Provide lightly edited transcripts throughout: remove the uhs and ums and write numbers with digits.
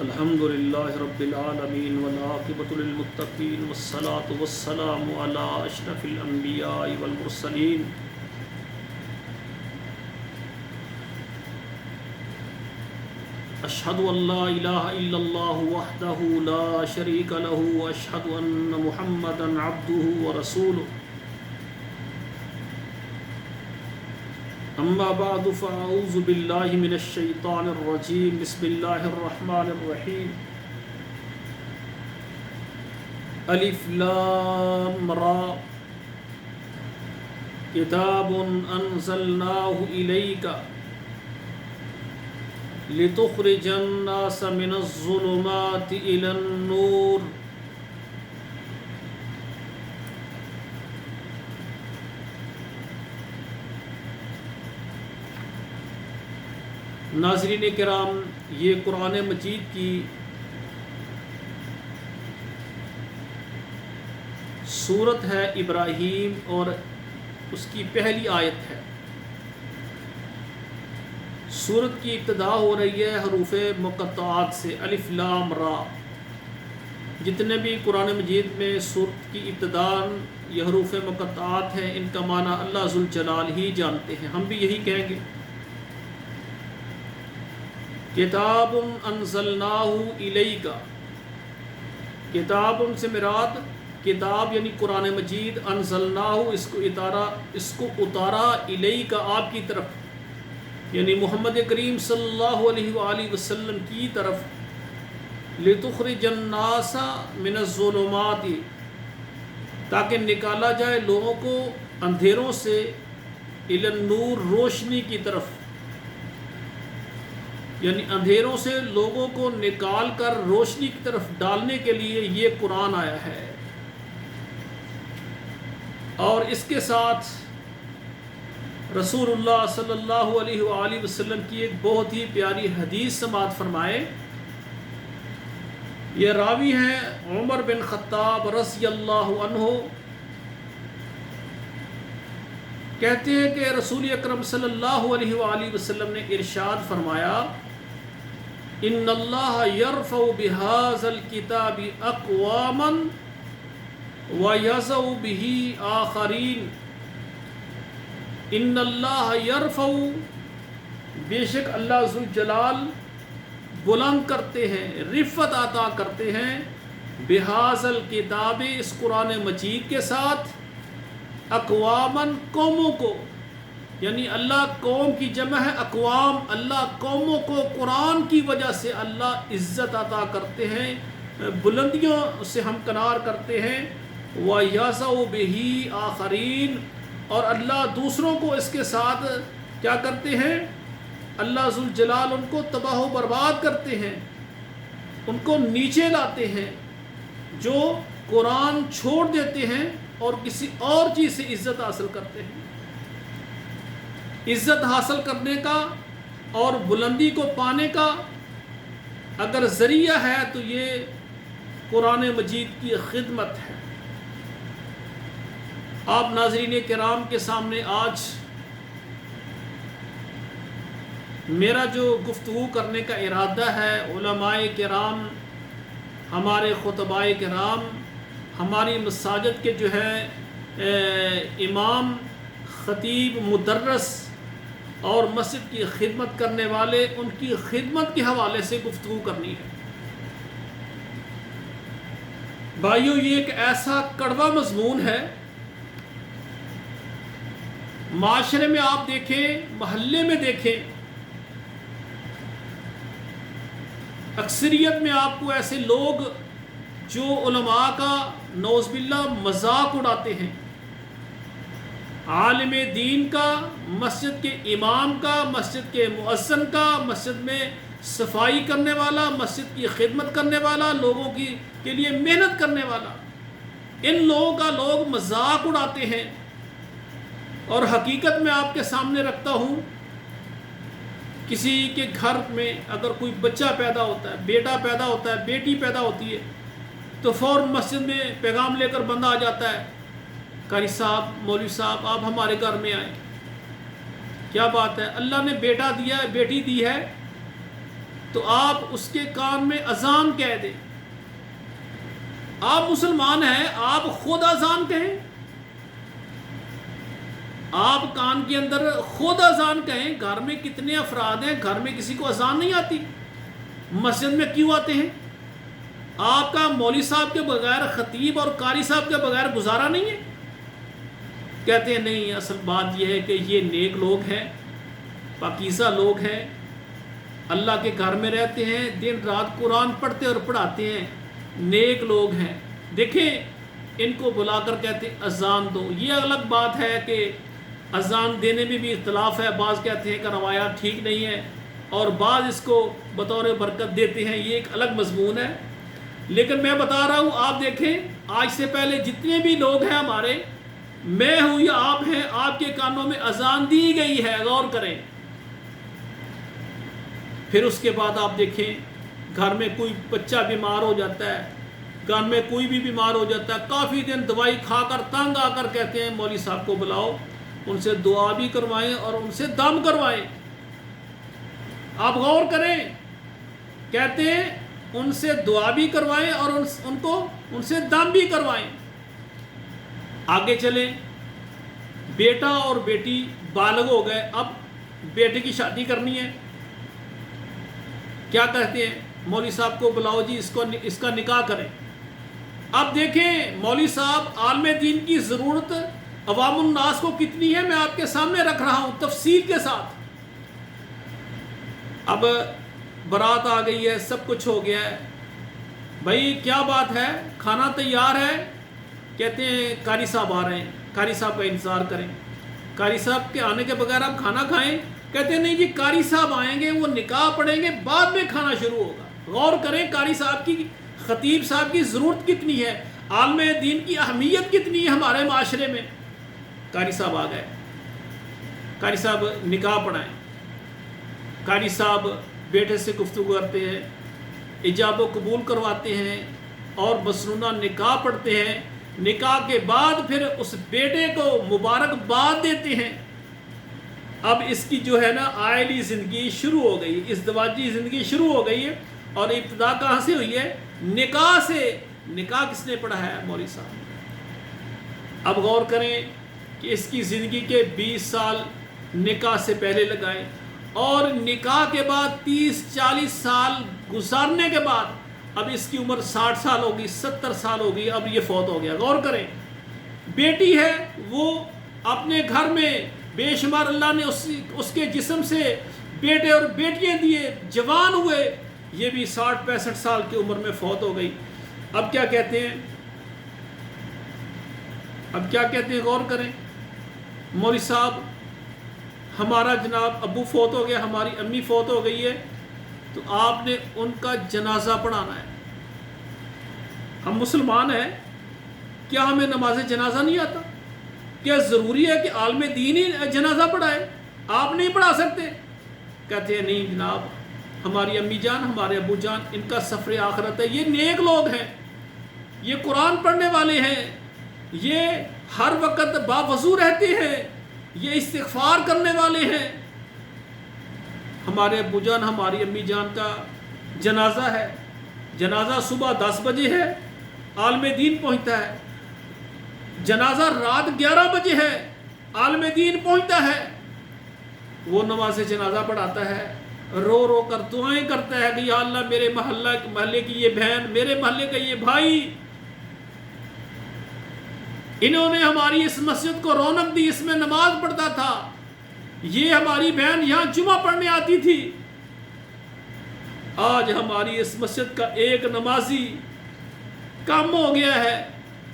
الحمد للہ رب العالمین والعاقبۃ للمتقین والصلاة والسلام علی اشرف الانبیاء والمرسلین اشہد ان لا الہ الا اللہ وحدہ لا شریک لہ واشہد ان محمدا عبدہ ورسولہ اما بعد فاعوذ باللہ من الشیطان الرجیم بسم اللہ الرحمن الرحیم الف لام را کتاب انزلناہ الیک لتخرج الناس من الظلمات الی النور ناظرین کرام، یہ قرآن مجید کی سورت ہے ابراہیم اور اس کی پہلی آیت ہے۔ سورت کی ابتدا ہو رہی ہے حروف مقطعات سے، الف لام را۔ جتنے بھی قرآن مجید میں سورت کی ابتدا یہ حروف مقطعات ہیں، ان کا معنی اللہ ذوالجلال ہی جانتے ہیں، ہم بھی یہی کہیں گے۔ کتاب انزلناہ الیک، کتاب سے مراد کتاب یعنی قرآن مجید، انزلناہ اس کو اتارا الیک آپ کی طرف، یعنی محمد کریم صلی اللہ علیہ وآلہ وسلم کی طرف، لتخرج الناس من الظلمات، تاکہ نکالا جائے لوگوں کو اندھیروں سے، الی النور روشنی کی طرف، یعنی اندھیروں سے لوگوں کو نکال کر روشنی کی طرف ڈالنے کے لیے یہ قرآن آیا ہے۔ اور اس کے ساتھ رسول اللہ صلی اللہ علیہ وآلہ وسلم کی ایک بہت ہی پیاری حدیث سماعت فرمائے۔ یہ راوی ہیں عمر بن خطاب رضی اللہ عنہ، کہتے ہیں کہ رسول اکرم صلی اللہ علیہ وآلہ وسلم نے ارشاد فرمایا، ان اللہ یرفع بہذا الکتاب اقواما ویضع بہ آخرین۔ ان اللہ یرفع، بے شک اللہ ذوالجلال بلند کرتے ہیں، رفعت عطا کرتے ہیں، بہذا الکتاب اس قرآن مجید کے ساتھ، اقواما قوموں کو، یعنی اللہ قوم کی جمع ہے اقوام، اللہ قوموں کو قرآن کی وجہ سے اللہ عزت عطا کرتے ہیں، بلندیوں سے ہمکنار کرتے ہیں، وَيَضَعُ بِهِ آخَرِينَ، اور اللہ دوسروں کو اس کے ساتھ کیا کرتے ہیں، اللہ ذوالجلال ان کو تباہ و برباد کرتے ہیں، ان کو نیچے لاتے ہیں، جو قرآن چھوڑ دیتے ہیں اور کسی اور چیز سے عزت حاصل کرتے ہیں۔ عزت حاصل کرنے کا اور بلندی کو پانے کا اگر ذریعہ ہے تو یہ قرآن مجید کی خدمت ہے۔ آپ ناظرین کرام کے سامنے آج میرا جو گفتگو کرنے کا ارادہ ہے، علماء کرام، ہمارے خطباء کرام، ہماری مساجد کے جو ہے امام، خطیب، مدرس اور مسجد کی خدمت کرنے والے، ان کی خدمت کے حوالے سے گفتگو کرنی ہے۔ بھائیو، یہ ایک ایسا کڑوا مضمون ہے، معاشرے میں آپ دیکھیں، محلے میں دیکھیں، اکثریت میں آپ کو ایسے لوگ جو علماء کا نعوذ باللہ مذاق اڑاتے ہیں، عالم دین کا، مسجد کے امام کا، مسجد کے مؤذن کا، مسجد میں صفائی کرنے والا، مسجد کی خدمت کرنے والا، لوگوں کے لیے محنت کرنے والا، ان لوگوں کا لوگ مذاق اڑاتے ہیں۔ اور حقیقت میں آپ کے سامنے رکھتا ہوں، کسی کے گھر میں اگر کوئی بچہ پیدا ہوتا ہے، بیٹا پیدا ہوتا ہے، بیٹی پیدا ہوتی ہے، تو فوراً مسجد میں پیغام لے کر بندہ آ جاتا ہے، قاری صاحب، مولوی صاحب، آپ ہمارے گھر میں آئیں۔ کیا بات ہے، اللہ نے بیٹا دیا ہے، بیٹی دی ہے، تو آپ اس کے کان میں اذان کہہ دیں. آپ مسلمان ہیں، آپ خود اذان کہیں، آپ کان کے اندر خود اذان کہیں. گھر میں کتنے افراد ہیں، گھر میں کسی کو اذان نہیں آتی، مسجد میں کیوں آتے ہیں؟ آپ کا مولوی صاحب کے بغیر، خطیب اور قاری صاحب کے بغیر گزارا نہیں ہے؟ کہتے ہیں نہیں، اصل بات یہ ہے کہ یہ نیک لوگ ہیں، پاکیزہ لوگ ہیں، اللہ کے گھر میں رہتے ہیں، دن رات قرآن پڑھتے اور پڑھاتے ہیں، نیک لوگ ہیں. دیکھیں ان کو بلا کر کہتے ہیں اذان دو. یہ الگ بات ہے کہ اذان دینے میں بھی اختلاف ہے. بعض کہتے ہیں کہ روایات ٹھیک نہیں ہے اور بعض اس کو بطور برکت دیتے ہیں، یہ ایک الگ مضمون ہے. لیکن میں بتا رہا ہوں، آپ دیکھیں آج سے پہلے جتنے بھی لوگ ہیں ہمارے، میں ہوں یا آپ ہیں، آپ کے کانوں میں اذان دی گئی ہے، غور کریں. پھر اس کے بعد آپ دیکھیں گھر میں کوئی بچہ بیمار ہو جاتا ہے، گھر میں کوئی بھی بیمار ہو جاتا ہے، کافی دن دوائی کھا کر تنگ آ کر کہتے ہیں مولوی صاحب کو بلاؤ، ان سے دعا بھی کروائیں اور ان سے دم کروائیں. آپ غور کریں، کہتے ہیں ان سے دعا بھی کروائیں اور ان سے دم بھی کروائیں. آگے چلیں، بیٹا اور بیٹی بالغ ہو گئے، اب بیٹے کی شادی کرنی ہے، کیا کہتے ہیں مولوی صاحب کو بلاؤ جی، اس کا نکاح کریں. اب دیکھیں مولوی صاحب عالم دین کی ضرورت عوام الناس کو کتنی ہے، میں آپ کے سامنے رکھ رہا ہوں تفصیل کے ساتھ. اب بارات آ گئی ہے، سب کچھ ہو گیا ہے، بھائی کیا بات ہے، کھانا تیار ہے؟ کہتے ہیں قاری صاحب آ رہے ہیں، قاری صاحب کا انتظار کریں. قاری صاحب کے آنے کے بغیر آپ کھانا کھائیں؟ کہتے ہیں نہیں جی، قاری صاحب آئیں گے، وہ نکاح پڑھیں گے، بعد میں کھانا شروع ہوگا. غور کریں قاری صاحب کی، خطیب صاحب کی ضرورت کتنی ہے، عالم دین کی اہمیت کتنی ہے ہمارے معاشرے میں. قاری صاحب آ گئے، قاری صاحب نکاح پڑھائیں. قاری صاحب بیٹے سے گفتگو کرتے ہیں، ایجاب و قبول کرواتے ہیں اور مسنونہ نکاح پڑھتے ہیں. نکاح کے بعد پھر اس بیٹے کو مبارکباد دیتے ہیں. اب اس کی جو ہے نا آئلی زندگی شروع ہو گئی، ازدواجی زندگی شروع ہو گئی ہے. اور ابتدا کہاں سے ہوئی ہے؟ نکاح سے. نکاح کس نے پڑھا ہے؟ مولوی صاحب. اب غور کریں کہ اس کی زندگی کے 20 سال نکاح سے پہلے لگائیں اور نکاح کے بعد 30-40 سال گزارنے کے بعد اب اس کی عمر 60 سال ہوگی، 70 سال ہوگی، اب یہ فوت ہو گیا. غور کریں، بیٹی ہے وہ اپنے گھر میں بے شمار اللہ نے اس کے جسم سے بیٹے اور بیٹیاں دیے، جوان ہوئے، یہ بھی 60-65 سال کی عمر میں فوت ہو گئی. اب کیا کہتے ہیں؟ غور کریں، مولوی صاحب ہمارا جناب ابو فوت ہو گیا، ہماری امی فوت ہو گئی ہے، تو آپ نے ان کا جنازہ پڑھانا ہے. ہم مسلمان ہیں، کیا ہمیں نماز جنازہ نہیں آتا؟ کیا ضروری ہے کہ عالم دین ہی جنازہ پڑھائے؟ آپ نہیں پڑھا سکتے؟ کہتے ہیں نہیں جناب، ہماری امی جان، ہمارے ابو جان، ان کا سفر آخرت ہے، یہ نیک لوگ ہیں، یہ قرآن پڑھنے والے ہیں، یہ ہر وقت باوضو رہتے ہیں، یہ استغفار کرنے والے ہیں. ہمارے ابو جان، ہماری امی جان کا جنازہ ہے، جنازہ صبح 10 بجے ہے، عالم دین پہنچتا ہے. جنازہ رات 11 بجے ہے، عالم دین پہنچتا ہے. وہ نماز جنازہ پڑھاتا ہے، رو رو کر دعائیں کرتا ہے کہ یا اللہ میرے محلے کی یہ بہن، میرے محلے کا یہ بھائی، انہوں نے ہماری اس مسجد کو رونق دی، اس میں نماز پڑھتا تھا، یہ ہماری بہن یہاں جمعہ پڑھنے آتی تھی، آج ہماری اس مسجد کا ایک نمازی کم ہو گیا ہے،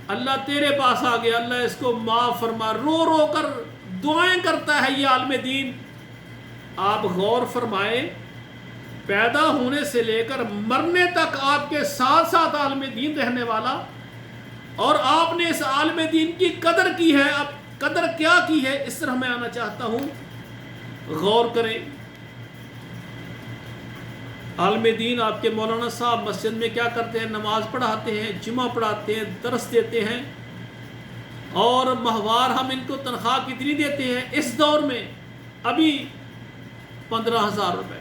اللہ تیرے پاس آ گیا، اللہ اس کو معاف فرما. رو رو کر دعائیں کرتا ہے یہ عالم دین. آپ غور فرمائیں، پیدا ہونے سے لے کر مرنے تک آپ کے ساتھ ساتھ عالم دین رہنے والا، اور آپ نے اس عالم دین کی قدر کی ہے. اب قدر کیا کی ہے، اس طرح میں آنا چاہتا ہوں. غور کریں، عالم دین آپ کے مولانا صاحب مسجد میں کیا کرتے ہیں؟ نماز پڑھاتے ہیں، جمعہ پڑھاتے ہیں، درس دیتے ہیں، اور ماہوار ہم ان کو تنخواہ کتنی دیتے ہیں اس دور میں؟ ابھی 15,000 روپے.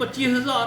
25,000,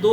2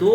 2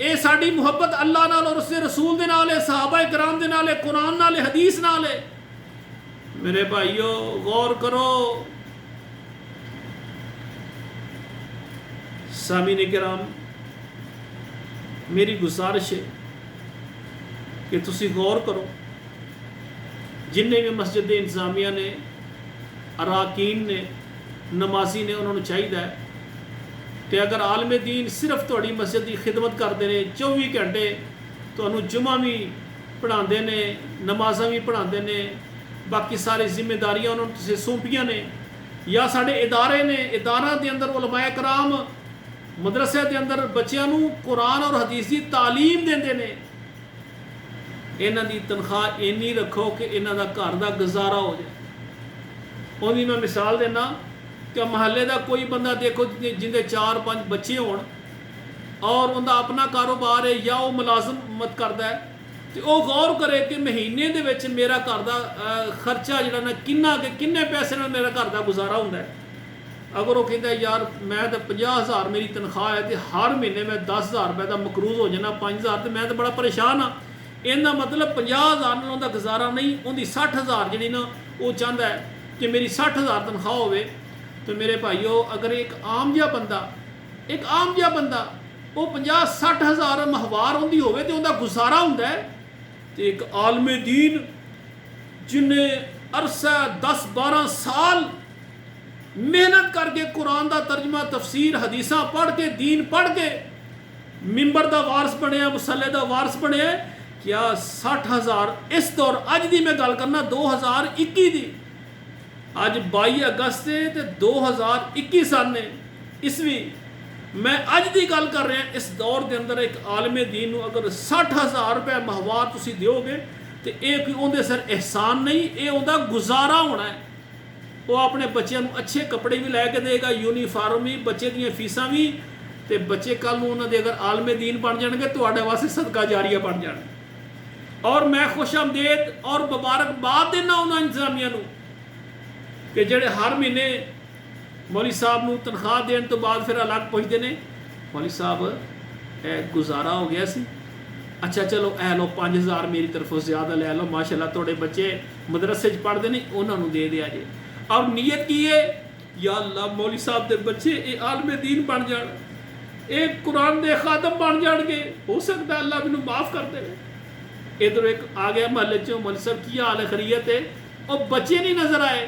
ਇਹ ਸਾਡੀ ਮੁਹੱਬਤ ਅੱਲਾਹ ਨਾਲ ਔਰ ਉਸਦੇ ਰਸੂਲ ਦੇ ਨਾਲ ਹੈ, ਸਹਾਬਾ ਇਕਰਾਮ ਦੇ ਨਾਲ ਹੈ, ਕੁਰਾਨ ਨਾਲ ਹੈ, ਹਦੀਸ ਨਾਲ ਹੈ। ਮੇਰੇ ਭਾਈਓ ਗੌਰ ਕਰੋ। ਸਾਮੀਨ کرام ਮੇਰੀ ਗੁਜ਼ਾਰਿਸ਼ ਹੈ کہ ਤੁਸੀਂ غور کرو، جنہیں بھی مسجد انتظامیہ نے، اراکین نے، نمازی نے، انہوں نے چاہیے کہ اگر عالم دین صرف تھوڑی مسجد کی خدمت کرتے ہیں، 24 گھنٹے تمہیں جمعہ بھی پڑھاتے ہیں، نمازاں بھی پڑھاتے ہیں، باقی ساری ذمہ داریاں انہوں نے سونپیاں نے، یا سارے ادارے نے، ادارہ دے اندر علماء کرام مدرسے دے اندر بچیاں نو قرآن اور حدیث کی تعلیم دیندے نے، انہاں دی تنخواہ اینی رکھو کہ انہاں دا گھر دا گزارا ہو جائے۔ ان دی میں مثال دینا کہ محلے دا کوئی بندہ دیکھو جندے 4-5 بچے ہون اور ان دا اپنا کاروبار ہے یا وہ ملازمت کردا ہے، تو وہ غور کرے کہ مہینے دے وچ میرا گھر دا خرچہ جڑا نا کنے پیسے نال میرا گھر دا گزارا ہوندا ہے۔ اگر وہ کہتا ہے یار میں تو 50,000 میری تنخواہ ہے تو ہر مہینے میں 10,000 روپے کا مقروض ہو جانا 5,000، تو میں تو بڑا پریشان ہاں۔ یہ مطلب 50,000 نال دا گزارا نہیں، ان کی 60,000 جڑی نا وہ چاہتا ہے کہ میری 60,000 تنخواہ ہوئے۔ تو میرے بھائیو اگر ایک عام جا بندہ وہ 50-60,000 ماہوار ان کی ہوئے تو ان کا گزارا ہوتا ہے، تو ایک عالم دین جنہیں عرصہ 10-12 سال محنت کر کے قرآن دا ترجمہ تفسیر حدیثاں پڑھ کے دین پڑھ کے ممبر دا وارث بنے، مصلے دا وارث بنے، کیا 60,000 اس دور اج دی میں گل کرنا 2021 دی، اج 22 اگست ہے تے 2021 سن نے عیسوی، میں اج دی گل کر رہا اس دور دے اندر ایک عالم دین نو اگر 60,000 روپے ماہوار تسی دیو گے تو یہ کوئی اندر سر احسان نہیں، یہ اندا گزارا ہونا ہے۔ وہ اپنے بچوں کو اچھے کپڑے بھی لے کے دے گا، یونیفارم بھی، بچے دیا فیساں بھی، تے بچے کل انہوں نے اگر عالم دین بن جان گے تو واسطے صدقہ جاریہ بن جان گے۔ اور میں خوش آمدید اور مبارکباد دینا انہوں انتظامیہ نو کہ جڑے ہر مہینے مولوی صاحب نو تنخواہ دین تو بعد پھر الگ پہنچتے ہیں، مولوی صاحب گزارا ہو گیا سی، اچھا چلو اے لو 5,000 میری طرفوں زیادہ لے لو، ماشاءاللہ توڑے بچے مدرسے پڑھتے نہیں انہوں نے دے دیا جائے، اور نیت کی ہے یا اللہ مولوی صاحب دے بچے اے عالم دین بن جان، اے قرآن دے خادم بن جان گے، ہو سکتا ہے اللہ مینوں معاف کر دے۔ ادھر ایک آ گیا محلے چوں، مولوی صاحب کی حال ہے خیریت ہے، اور بچے نہیں نظر آئے،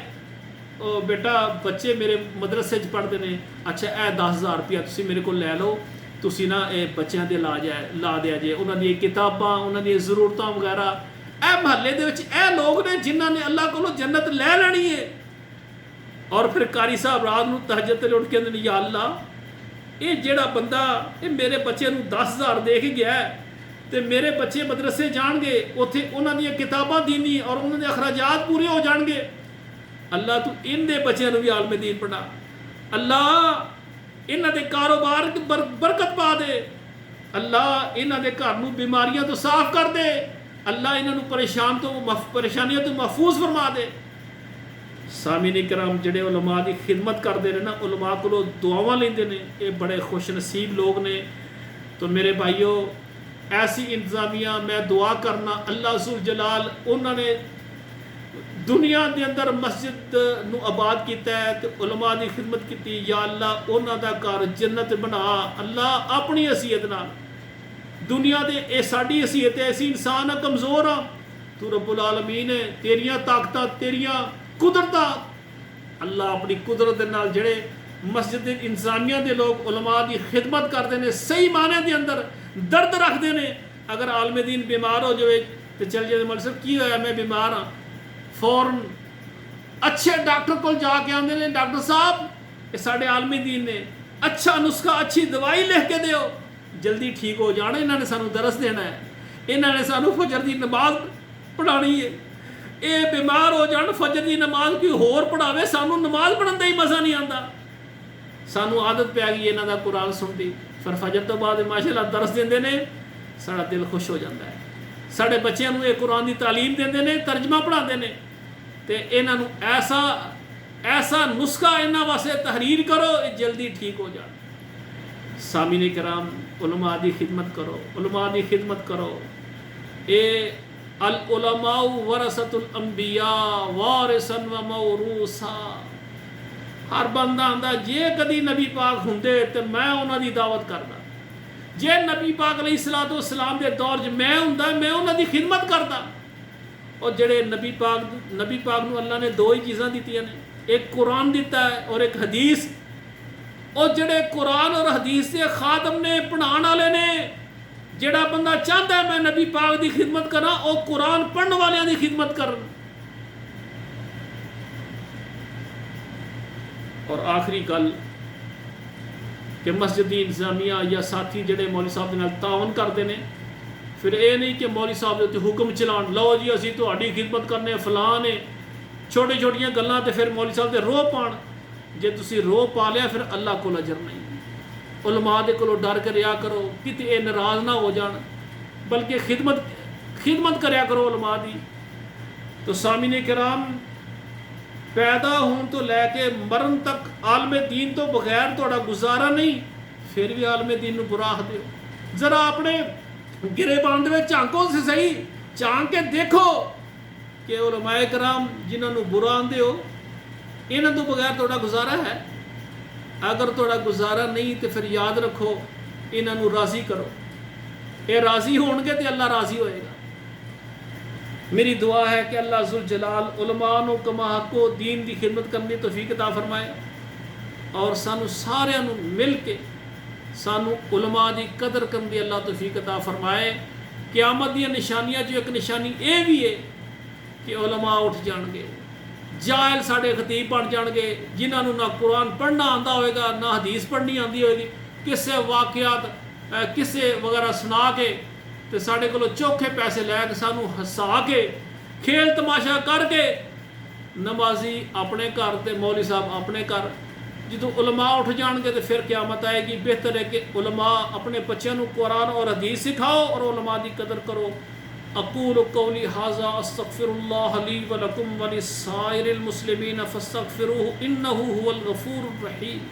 او بیٹا بچے میرے مدرسے پڑھتے ہیں، اچھا اے 10,000 روپیہ تسی میرے کو لے لو، تسی نا اے بچیاں دے لا دیا جائے، انہوں نے کتاباں انہوں نے ضرورتاں وغیرہ، اے محلے دے وچ اے لوگ نے جنہاں نے اللہ کو جنت لے لینی ہے۔ اور پھر قاری صاحب رات نو تہجد تے اٹھ کے اندر یا اللہ یہ جیڑا بندہ یہ میرے بچے نو 10,000 دے کے گیا ہے تے میرے بچے مدرسے جان گے، اوتھے انہاں دی کتاباں دینی اور انہاں دے اخراجات پورے ہو جان گے، اللہ تو ان دے بچے نو بھی عالم دین پڑھا، اللہ انہاں دے کاروبار برکت پا دے، اللہ انہاں دے گھر نو بیماریاں تو صاف کر دے، اللہ انہاں نو پریشانیاں تو محفوظ فرما دے۔ سامعین کرام جڑے علماء دی خدمت کرتے رہے نا، علماء کو دعاواں لیندے نے، یہ بڑے خوش نصیب لوگ نے۔ تو میرے بھائیو ایسی انتظامیہ میں دعا کرنا اللہ ذوالجلال انہوں نے دنیا دے اندر مسجد نو آباد کیتا ہے تو علماء دی خدمت کی، یا اللہ انہوں دا گھر جنت بنا، اللہ اپنی حیثیت نال دنیا دے اے ساڈی حیثیت ہے، اسی انسان کمزور ہاں، تو رب العالمین ہے، تیریاں طاقتاں تیریاں قدرتاں، اللہ اپنی قدرت نال جڑے مسجد انتظامیہ دے لوگ علماء دی خدمت کرتے ہیں، صحیح معنی دے اندر درد رکھتے ہیں، اگر عالم دین بیمار ہو جائے تو چل جائے مولوی صاحب کی ہویا میں بیمار ہاں، فوراً اچھے ڈاکٹر کو جا کے آتے ہیں، ڈاکٹر صاحب یہ سارے عالم دین نے اچھا نسخہ اچھی دوائی لکھ کے دیو، جلدی ٹھیک ہو جانا، انہوں نے سانو درس دینا ہے، انہوں نے سانو فجر دی نماز پڑھانی ہے، اے بیمار ہو جان فجر دی نماز کوئی ہور پڑھاوے، سانو نماز پڑھن دا ہی مزہ نہیں آتا، سانو عادت پہ گئی انہوں دا قرآن سنتی، پھر فجر تو بعد ماشاءاللہ درس دیندے نے، ساڑا دل خوش ہو جاتا ہے، ساڑے بچیاں نو یہ قرآن دی تعلیم دیندے نے، ترجمہ پڑھاندے نے، تے انہوں ایسا نسخہ انہوں واسطے تحریر کرو جلدی ٹھیک ہو جان۔ سامعین کرام علماء دی خدمت کرو، علماء دی خدمت کرو. اے العلماء ورثۃ الانبیاء وارثا و موروثا. ہر بندہ آندا جے کدی نبی پاک ہوندے تے میں انہاں دی دعوت کردا، جے نبی پاک علیہ الصلوۃ والسلام دے دور چ میں ہوندا میں انہاں دی خدمت کردا. اور جڑے نبی پاک نو اللہ نے دو ہی چیزاں دتیاں نے، ایک قرآن دیتا ہے اور ایک حدیث. اور جڑے قرآن اور حدیث کے خاتم نے، پڑھان والے نے، جڑا بندہ چاہتا ہے میں نبی پاک دی خدمت کراں او قرآن پڑھن والیاں دی خدمت کرن. اور آخری گل کہ مسجد انتظامیہ یا ساتھی جڑے مولوی صاحب دے نال تعاون کرتے ہیں، پھر اے نہیں کہ مولوی صاحب دے حکم چلان، لو جی اسی تہاڈی خدمت کرنے فلاں نے، چھوٹی چھوٹیاں گلاں تے پھر مولوی صاحب دے روح پان. جے تسی روح پا لیا پھر اللہ کو اجر نہیں. علماء دے کولوں ڈر کے رہیا کرو کتے اے ناراض نہ ہو جان، بلکہ خدمت کریا کرو علماء دی. تو سامعین کرام، پیدا ہون تو لے کے مرن تک عالم دین تو بغیر تھوڑا گزارا نہیں. پھر بھی عالم دین نو برا دیو. ذرا اپنے گریبان دے وچ جھانکو سے صحیح، جھانک کے دیکھو کہ علماء کرام جنہاں نو برا آندے ہو انہاں تو بغیر تھوڑا گزارا ہے. اگر تھوڑا گزارا نہیں تو پھر یاد رکھو انہاں نو راضی کرو. اے راضی ہون گے تو اللہ راضی ہوئے گا. میری دعا ہے کہ اللہ ذوالجلال علماء نو کما حق و دین دی خدمت کرنے توفیق عطا فرمائے، اور سانو سارے نو مل کے سانو علماء دی قدر کرن دی اللہ توفیق عطا فرمائے. قیامت دی نشانیاں جو ایک نشانی اے بھی ہے کہ علماء اٹھ جان گے، جاہل ساڑے خطیب بن جان گے جنہاں نو نہ قرآن پڑھنا آندا ہوئے گا نہ حدیث پڑھنی آندی ہوئے گی. کسے واقعات کسے وغیرہ سنا کے تے ساڑے کولوں چوکھے پیسے لے کے سانو ہسا کے کھیل تماشا کر کے نمازی اپنے گھر تے مولوی صاحب اپنے گھر. جدو علماء اٹھ جان گے تو پھر قیامت آئے گی. بہتر ہے کہ علماء اپنے بچوں کو قرآن اور حدیث سکھاؤ اور علماء دی قدر کرو. اقول قولی ھذا استغفر اللہ لی ولکم ولسائر المسلمین فاستغفروہ انہ ھو الغفور الرحیم.